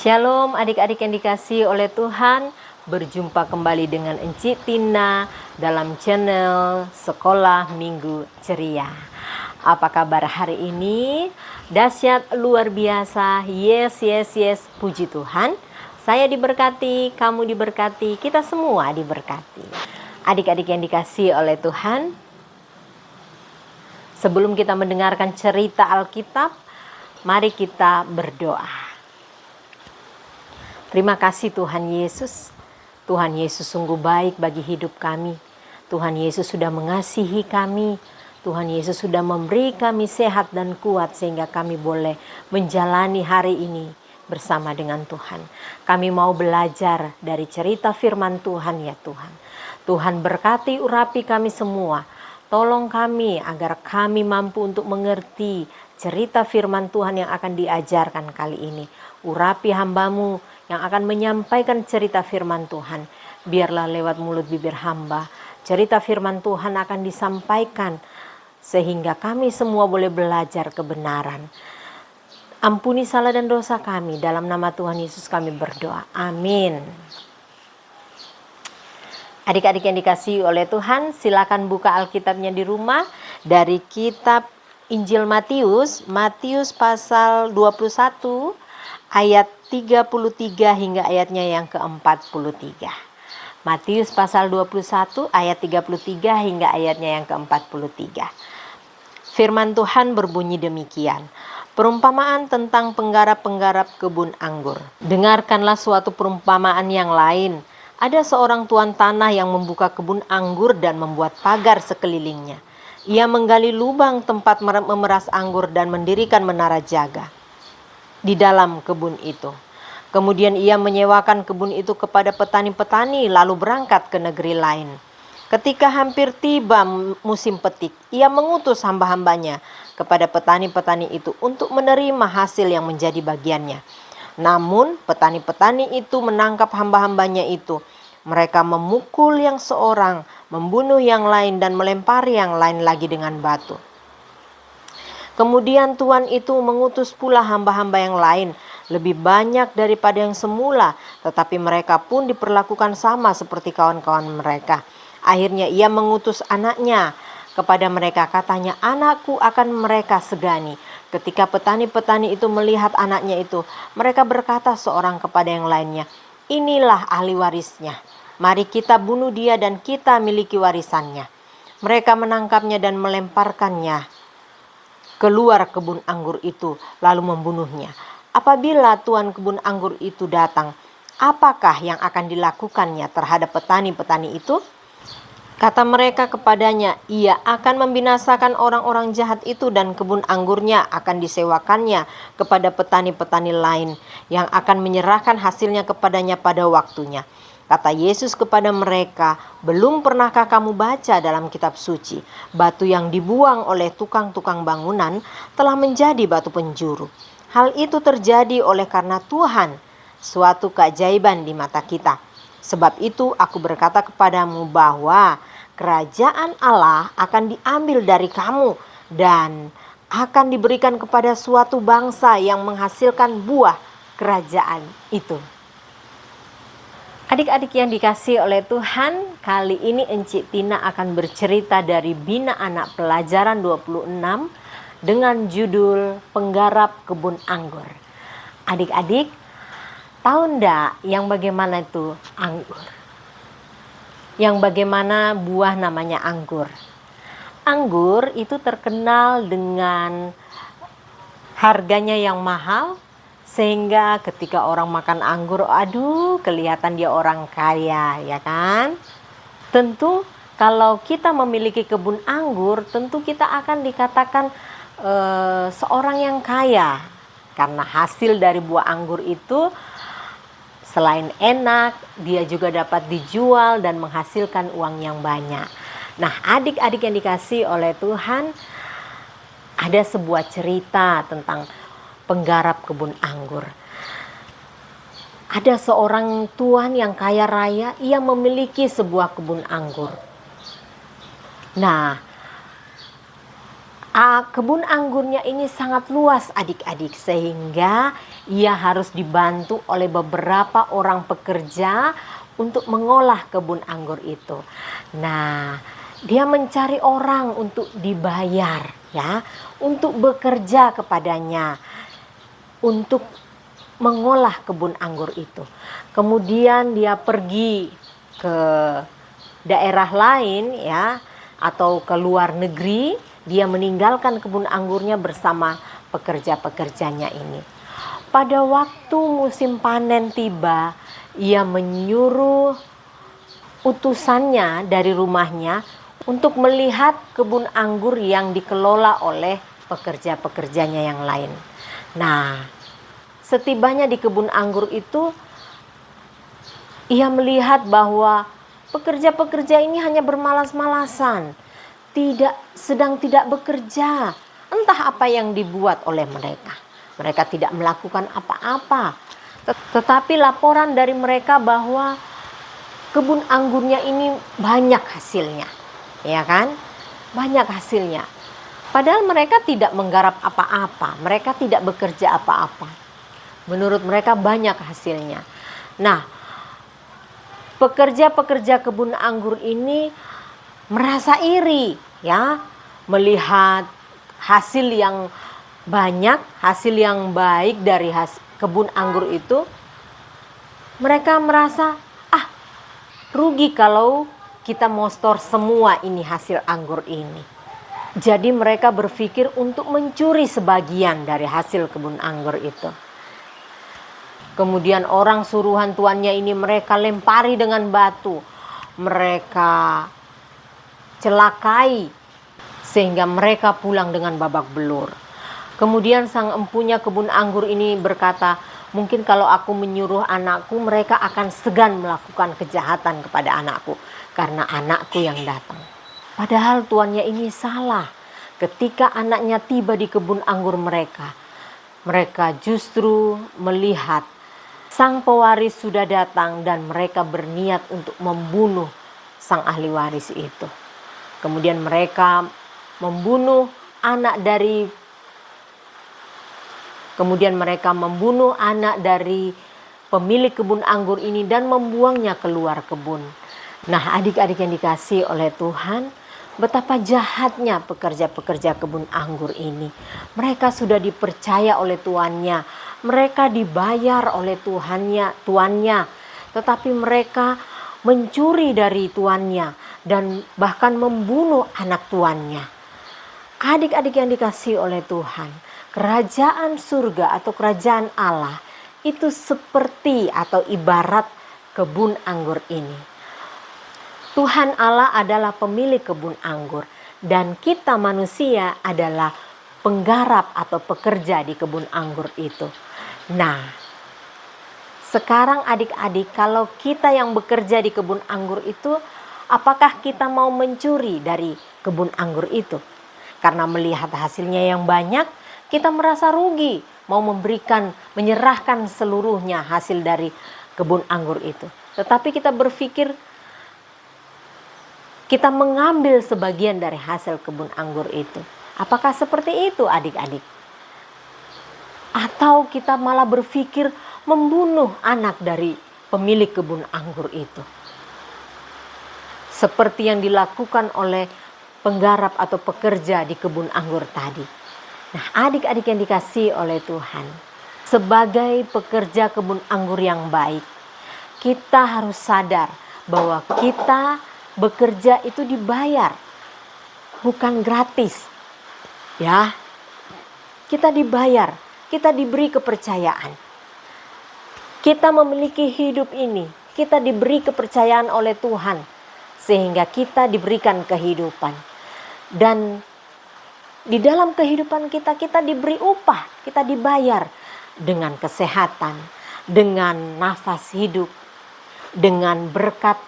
Shalom adik-adik yang dikasihi oleh Tuhan. Berjumpa kembali dengan Enci Tina dalam channel Sekolah Minggu Ceria. Apa kabar hari ini? Dahsyat, luar biasa. Yes, puji Tuhan. Saya diberkati, kamu diberkati, kita semua diberkati. Adik-adik yang dikasihi oleh Tuhan, sebelum kita mendengarkan cerita Alkitab, mari kita berdoa. Terima kasih Tuhan Yesus. Tuhan Yesus sungguh baik bagi hidup kami. Tuhan Yesus sudah mengasihi kami. Tuhan Yesus sudah memberi kami sehat dan kuat sehingga kami boleh menjalani hari ini bersama dengan Tuhan. Kami mau belajar dari cerita firman Tuhan ya Tuhan. Tuhan berkati urapi kami semua. Tolong kami agar kami mampu untuk mengerti cerita firman Tuhan yang akan diajarkan kali ini. Urapi hamba-Mu yang akan menyampaikan cerita firman Tuhan. Biarlah lewat mulut bibir hamba, cerita firman Tuhan akan disampaikan sehingga kami semua boleh belajar kebenaran. Ampuni salah dan dosa kami, dalam nama Tuhan Yesus kami berdoa. Amin. Adik-adik yang dikasihi oleh Tuhan, silakan buka Alkitabnya di rumah dari kitab Injil Matius pasal 21 ayat 33 hingga ayatnya yang ke-43. Matius pasal 21 ayat 33 hingga ayatnya yang ke-43. Firman Tuhan berbunyi demikian. Perumpamaan tentang penggarap-penggarap kebun anggur. Dengarkanlah suatu perumpamaan yang lain. Ada seorang tuan tanah yang membuka kebun anggur dan membuat pagar sekelilingnya. Ia menggali lubang tempat memeras anggur dan mendirikan menara jaga di dalam kebun itu. Kemudian ia menyewakan kebun itu kepada petani-petani lalu berangkat ke negeri lain. Ketika hampir tiba musim petik, ia mengutus hamba-hambanya kepada petani-petani itu untuk menerima hasil yang menjadi bagiannya. Namun petani-petani itu menangkap hamba-hambanya itu. Mereka memukul yang seorang, membunuh yang lain dan melempari yang lain lagi dengan batu. Kemudian tuan itu mengutus pula hamba-hamba yang lain, lebih banyak daripada yang semula, tetapi mereka pun diperlakukan sama seperti kawan-kawan mereka. Akhirnya ia mengutus anaknya kepada mereka, katanya, "Anakku akan mereka segani." Ketika petani-petani itu melihat anaknya itu, mereka berkata seorang kepada yang lainnya, "Inilah ahli warisnya. Mari kita bunuh dia dan kita miliki warisannya." Mereka menangkapnya dan melemparkannya keluar kebun anggur itu, lalu membunuhnya. Apabila tuan kebun anggur itu datang, apakah yang akan dilakukannya terhadap petani-petani itu? Kata mereka kepadanya, ia akan membinasakan orang-orang jahat itu dan kebun anggurnya akan disewakannya kepada petani-petani lain yang akan menyerahkan hasilnya kepadanya pada waktunya. Kata Yesus kepada mereka, "Belum pernahkah kamu baca dalam kitab suci, batu yang dibuang oleh tukang-tukang bangunan telah menjadi batu penjuru. Hal itu terjadi oleh karena Tuhan, suatu keajaiban di mata kita. Sebab itu aku berkata kepadamu bahwa kerajaan Allah akan diambil dari kamu dan akan diberikan kepada suatu bangsa yang menghasilkan buah kerajaan itu." Adik-adik yang dikasihi oleh Tuhan, kali ini Enci Tina akan bercerita dari Bina Anak Pelajaran 26 dengan judul Penggarap Kebun Anggur. Adik-adik, tahu enggak yang bagaimana itu anggur? Yang bagaimana buah namanya anggur? Anggur itu terkenal dengan harganya yang mahal, sehingga ketika orang makan anggur, aduh kelihatan dia orang kaya, ya kan? Tentu kalau kita memiliki kebun anggur, tentu kita akan dikatakan seorang yang kaya. Karena hasil dari buah anggur itu selain enak, dia juga dapat dijual dan menghasilkan uang yang banyak. Nah, adik-adik yang dikasihi oleh Tuhan, ada sebuah cerita tentang penggarap kebun anggur. Ada seorang tuan yang kaya raya, ia memiliki sebuah kebun anggur. Nah, Kebun anggurnya ini sangat luas adik-adik, sehingga ia harus dibantu oleh beberapa orang pekerja untuk mengolah kebun anggur itu. Nah, dia mencari orang untuk dibayar ya, untuk bekerja kepadanya untuk mengolah kebun anggur itu. Kemudian dia pergi ke daerah lain ya, atau ke luar negeri, dia meninggalkan kebun anggurnya bersama pekerja-pekerjanya ini. Pada waktu musim panen tiba, ia menyuruh utusannya dari rumahnya untuk melihat kebun anggur yang dikelola oleh pekerja-pekerjanya yang lain. Nah, setibanya di kebun anggur itu, ia melihat bahwa pekerja-pekerja ini hanya bermalas-malasan, sedang tidak bekerja. Entah apa yang dibuat oleh mereka. Mereka tidak melakukan apa-apa. Tetapi laporan dari mereka bahwa kebun anggurnya ini banyak hasilnya. Ya kan? Banyak hasilnya. Padahal mereka tidak menggarap apa-apa. Mereka tidak bekerja apa-apa. Menurut mereka banyak hasilnya. Nah, pekerja-pekerja kebun anggur ini merasa iri ya, melihat hasil yang banyak, hasil yang baik dari kebun anggur itu. Mereka merasa, rugi kalau kita mau store semua ini hasil anggur ini. Jadi mereka berpikir untuk mencuri sebagian dari hasil kebun anggur itu. Kemudian orang suruhan tuannya ini mereka lempari dengan batu. Mereka celakai sehingga mereka pulang dengan babak belur. Kemudian sang empunya kebun anggur ini berkata, mungkin kalau aku menyuruh anakku, mereka akan segan melakukan kejahatan kepada anakku karena anakku yang datang. Padahal tuannya ini salah. Ketika anaknya tiba di kebun anggur mereka justru melihat sang pewaris sudah datang dan mereka berniat untuk membunuh sang ahli waris itu. Kemudian mereka membunuh anak dari pemilik kebun anggur ini dan membuangnya keluar kebun. Nah, adik-adik yang dikasihi oleh Tuhan, betapa jahatnya pekerja-pekerja kebun anggur ini. Mereka sudah dipercaya oleh tuannya, mereka dibayar oleh tuannya, tetapi mereka mencuri dari tuannya dan bahkan membunuh anak tuannya. Adik-adik yang dikasihi oleh Tuhan, kerajaan surga atau kerajaan Allah itu seperti atau ibarat kebun anggur ini. Tuhan Allah adalah pemilik kebun anggur dan kita manusia adalah penggarap atau pekerja di kebun anggur itu. Nah, sekarang adik-adik, kalau kita yang bekerja di kebun anggur itu, apakah kita mau mencuri dari kebun anggur itu? Karena melihat hasilnya yang banyak, kita merasa rugi, mau menyerahkan seluruhnya hasil dari kebun anggur itu. Tetapi kita berpikir, kita mengambil sebagian dari hasil kebun anggur itu. Apakah seperti itu adik-adik? Atau kita malah berpikir membunuh anak dari pemilik kebun anggur itu. Seperti yang dilakukan oleh penggarap atau pekerja di kebun anggur tadi. Nah, adik-adik yang dikasihi oleh Tuhan, sebagai pekerja kebun anggur yang baik, kita harus sadar bahwa kita bekerja itu dibayar, bukan gratis. Ya, kita dibayar, kita diberi kepercayaan. Kita memiliki hidup ini, kita diberi kepercayaan oleh Tuhan, sehingga kita diberikan kehidupan. Dan di dalam kehidupan kita diberi upah, kita dibayar dengan kesehatan, dengan nafas hidup, dengan berkat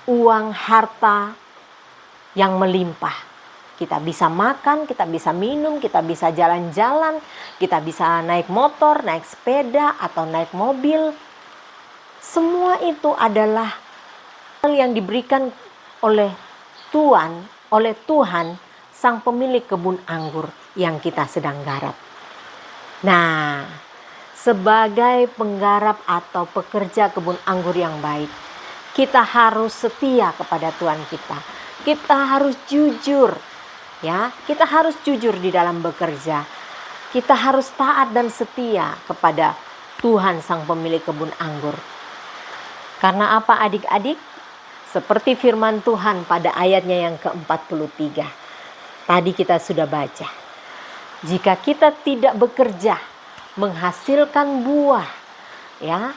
uang harta yang melimpah. Kita bisa makan, kita bisa minum, kita bisa jalan-jalan, kita bisa naik motor, naik sepeda, atau naik mobil. Semua itu adalah hal yang diberikan oleh Tuhan sang pemilik kebun anggur yang kita sedang garap. Nah, sebagai penggarap atau pekerja kebun anggur yang baik, kita harus setia kepada Tuhan kita. Kita harus jujur, ya. Kita harus jujur di dalam bekerja. Kita harus taat dan setia kepada Tuhan sang pemilik kebun anggur. Karena apa adik-adik? Seperti firman Tuhan pada ayatnya yang ke-43. Tadi kita sudah baca. Jika kita tidak bekerja menghasilkan buah, ya,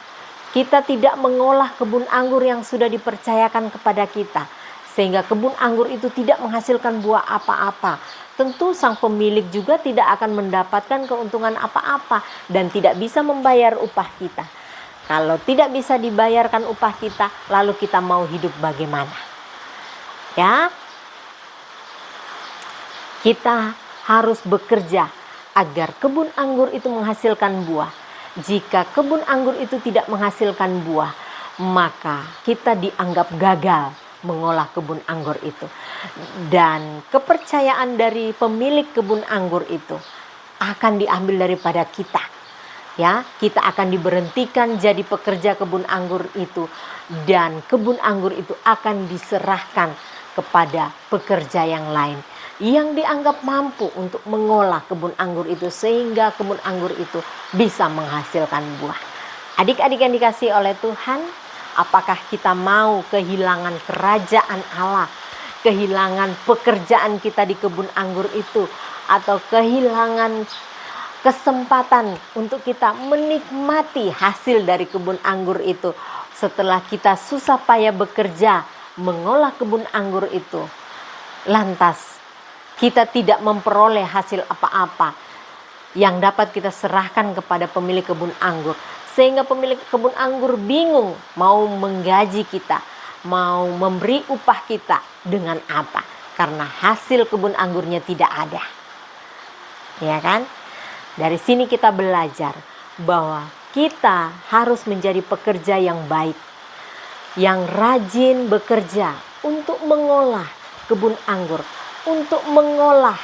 kita tidak mengolah kebun anggur yang sudah dipercayakan kepada kita, sehingga kebun anggur itu tidak menghasilkan buah apa-apa. Tentu sang pemilik juga tidak akan mendapatkan keuntungan apa-apa dan tidak bisa membayar upah kita. Kalau tidak bisa dibayarkan upah kita, lalu kita mau hidup bagaimana? Ya, kita harus bekerja agar kebun anggur itu menghasilkan buah. Jika kebun anggur itu tidak menghasilkan buah, maka kita dianggap gagal mengolah kebun anggur itu. Dan kepercayaan dari pemilik kebun anggur itu akan diambil daripada kita. Ya, kita akan diberhentikan jadi pekerja kebun anggur itu, dan kebun anggur itu akan diserahkan kepada pekerja yang lain yang dianggap mampu untuk mengolah kebun anggur itu sehingga kebun anggur itu bisa menghasilkan buah. Adik-adik yang dikasihi oleh Tuhan, apakah kita mau kehilangan kerajaan Allah, kehilangan pekerjaan kita di kebun anggur itu, atau kehilangan kesempatan untuk kita menikmati hasil dari kebun anggur itu setelah kita susah payah bekerja mengolah kebun anggur itu, lantas kita tidak memperoleh hasil apa-apa yang dapat kita serahkan kepada pemilik kebun anggur, sehingga pemilik kebun anggur bingung mau menggaji kita, mau memberi upah kita dengan apa, karena hasil kebun anggurnya tidak ada. Ya kan? Dari sini kita belajar bahwa kita harus menjadi pekerja yang baik, yang rajin bekerja untuk mengolah kebun anggur, untuk mengolah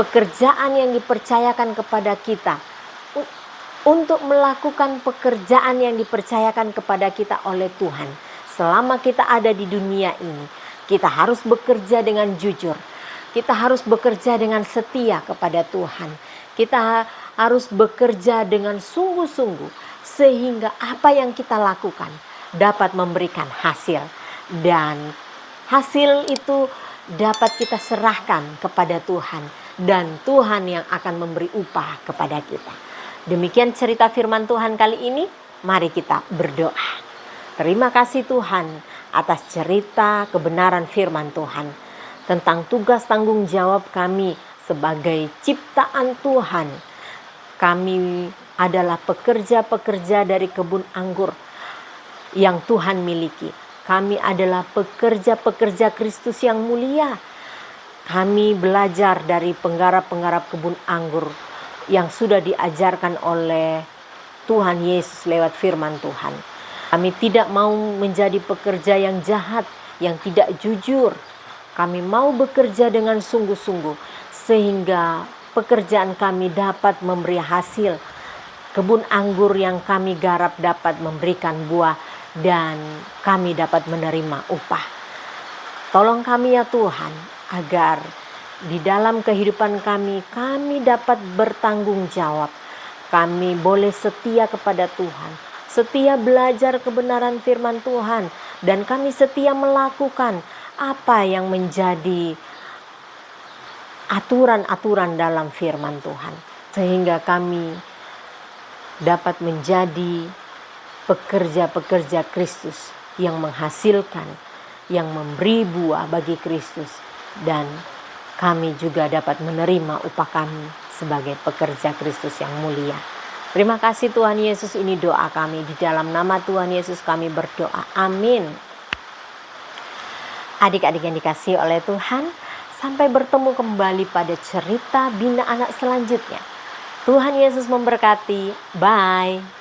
pekerjaan yang dipercayakan kepada kita, untuk melakukan pekerjaan yang dipercayakan kepada kita oleh Tuhan. Selama kita ada di dunia ini, kita harus bekerja dengan jujur. Kita harus bekerja dengan setia kepada Tuhan. Kita harus bekerja dengan sungguh-sungguh sehingga apa yang kita lakukan dapat memberikan hasil. Dan hasil itu dapat kita serahkan kepada Tuhan, dan Tuhan yang akan memberi upah kepada kita. Demikian cerita firman Tuhan kali ini. Mari kita berdoa. Terima kasih Tuhan atas cerita kebenaran firman Tuhan tentang tugas tanggung jawab kami sebagai ciptaan Tuhan. Kami adalah pekerja-pekerja dari kebun anggur yang Tuhan miliki. Kami adalah pekerja-pekerja Kristus yang mulia. Kami belajar dari penggarap-penggarap kebun anggur yang sudah diajarkan oleh Tuhan Yesus lewat firman Tuhan. Kami tidak mau menjadi pekerja yang jahat, yang tidak jujur. Kami mau bekerja dengan sungguh-sungguh sehingga pekerjaan kami dapat memberi hasil. Kebun anggur yang kami garap dapat memberikan buah dan kami dapat menerima upah. Tolong kami ya Tuhan, agar di dalam kehidupan kami dapat bertanggung jawab. Kami boleh setia kepada Tuhan, setia belajar kebenaran firman Tuhan, dan kami setia melakukan apa yang menjadi aturan-aturan dalam firman Tuhan, sehingga kami dapat menjadi pekerja-pekerja Kristus yang menghasilkan, yang memberi buah bagi Kristus, dan kami juga dapat menerima upah kami sebagai pekerja Kristus yang mulia. Terima kasih Tuhan Yesus, ini doa kami. Di dalam nama Tuhan Yesus kami berdoa. Amin. Adik-adik yang dikasihi oleh Tuhan, sampai bertemu kembali pada cerita Bina Anak selanjutnya. Tuhan Yesus memberkati. Bye.